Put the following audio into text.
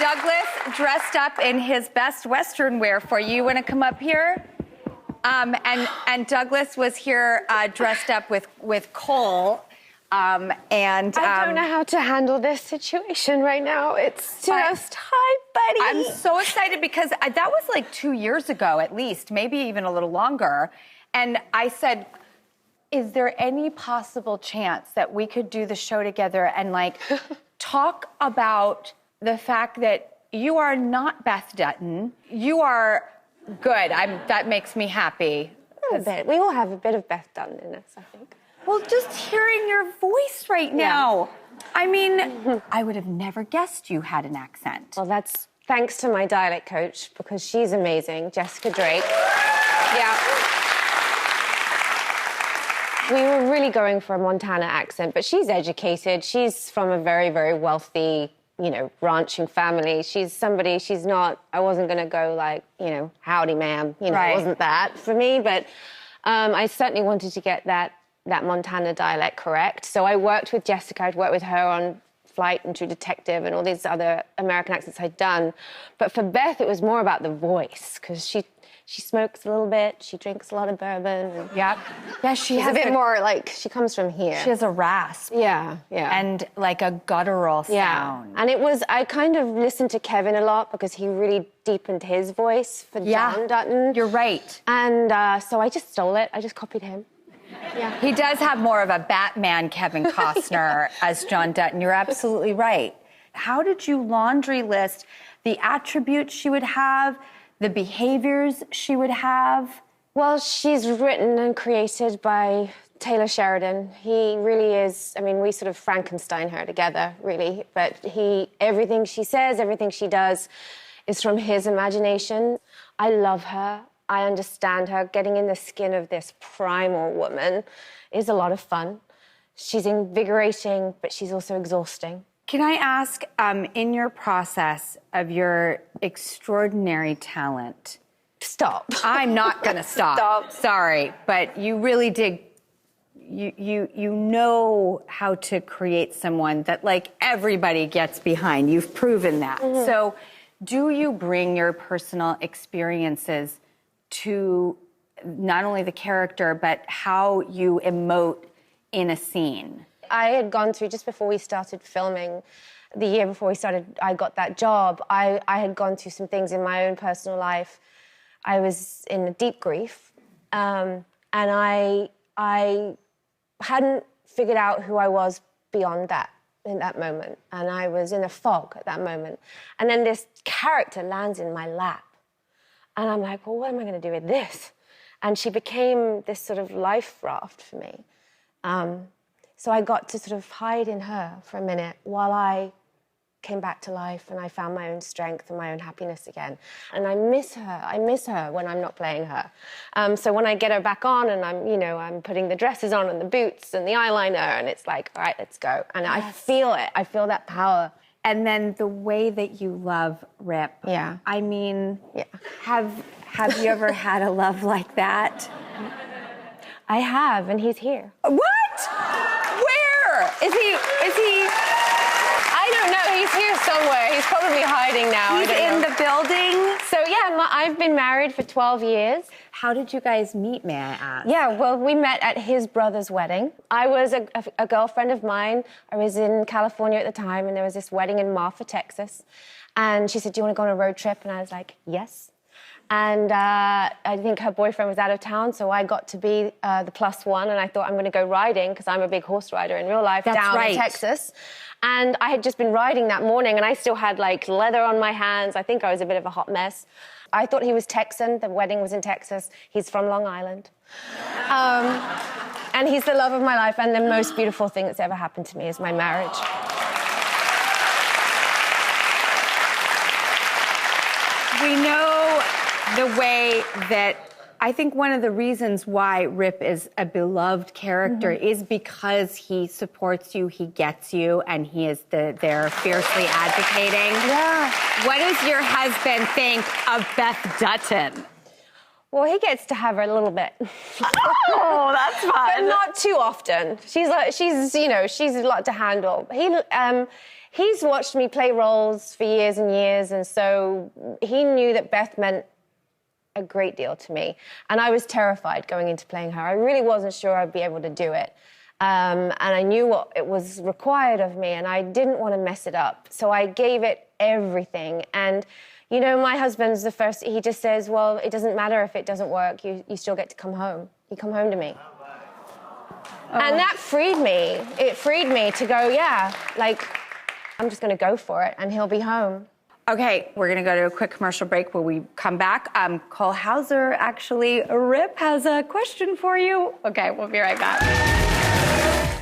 Douglas dressed up in his best Western wear for you. You want to come up here? And Douglas was here dressed up with Cole. I don't know how to handle this situation right now. It's just, hi, buddy. I'm so excited because that was like 2 years ago at least, maybe even a little longer. And I said, is there any possible chance that we could do the show together and like talk about the fact that you are not Beth Dutton. You are good. That makes me happy. A little bit. We all have a bit of Beth Dutton in us, I think. Well, just hearing your voice right now. I mean, I would have never guessed you had an accent. Well, that's thanks to my dialect coach, because she's amazing, Jessica Drake. Yeah. We were really going for a Montana accent, but she's educated. She's from a very, very wealthy, ranching family. She's not, I wasn't going to go like, howdy, ma'am. It wasn't that for me, but I certainly wanted to get that Montana dialect correct. So I worked with Jessica. I'd worked with her on Flight and True Detective and all these other American accents I'd done. But for Beth, it was more about the voice, because she smokes a little bit. She drinks a lot of bourbon. Yeah, she's a bit more like, she comes from here. She has a rasp. Yeah. And like a guttural sound. And I kind of listened to Kevin a lot because he really deepened his voice for John Dutton. You're right. And so I just stole it. I just copied him. Yeah. He does have more of a Batman Kevin Costner as John Dutton. You're absolutely right. How did you laundry list the attributes she would have, the behaviors she would have? Well, she's written and created by Taylor Sheridan. He really is, we sort of Frankenstein her together, really. But everything she says, everything she does is from his imagination. I love her. I understand her. Getting in the skin of this primal woman is a lot of fun. She's invigorating, but she's also exhausting. Can I ask, in your process of your extraordinary talent... Stop. I'm not going to stop. Stop. Sorry, but you really did... You know how to create someone that, like, everybody gets behind. You've proven that. Mm-hmm. So do you bring your personal experiences to not only the character, but how you emote in a scene? I had gone through, just before we started filming, the year before I got that job, I had gone through some things in my own personal life. I was in a deep grief, and I hadn't figured out who I was beyond that, in that moment. And I was in a fog at that moment. And then this character lands in my lap. And I'm like, well, what am I going to do with this? And she became this sort of life raft for me. So I got to sort of hide in her for a minute while I came back to life and I found my own strength and my own happiness again. And I miss her. I miss her when I'm not playing her. So when I get her back on and I'm putting the dresses on and the boots and the eyeliner, and it's like, all right, let's go. And yes. I feel it. I feel that power. And then the way that you love Rip. Yeah. Have you ever had a love like that? I have, and he's here. What? Where? Is he? I don't know. He's here somewhere. He's probably hiding now. He's in the building? So, yeah, I've been married for 12 years. How did you guys meet, may I ask? Yeah, well, we met at his brother's wedding. I was a girlfriend of mine. I was in California at the time, and there was this wedding in Marfa, Texas. And she said, do you want to go on a road trip? And I was like, yes. And I think her boyfriend was out of town, so I got to be the plus one, and I thought I'm going to go riding, because I'm a big horse rider in real life, down in Texas. And I had just been riding that morning, and I still had, like, leather on my hands. I think I was a bit of a hot mess. I thought he was Texan. The wedding was in Texas. He's from Long Island. And he's the love of my life, and the most beautiful thing that's ever happened to me is my marriage. We know the way that I think one of the reasons why Rip is a beloved character is because he supports you, he gets you, and he is there fiercely advocating. Yeah. What does your husband think of Beth Dutton? Well, he gets to have her a little bit. Oh, that's fun. But not too often. She's a lot to handle. he's watched me play roles for years and years, and so he knew that Beth meant a great deal to me. And I was terrified going into playing her. I really wasn't sure I'd be able to do it. And I knew what it was required of me, and I didn't want to mess it up. So I gave it everything. And, you know, my husband's the first, he just says, well, it doesn't matter if it doesn't work, you still get to come home. You come home to me. And that freed me. It freed me to go, yeah, like, I'm just going to go for it, and he'll be home. Okay, we're gonna go to a quick commercial break. When we come back, Cole Hauser, actually, Rip has a question for you. Okay, we'll be right back.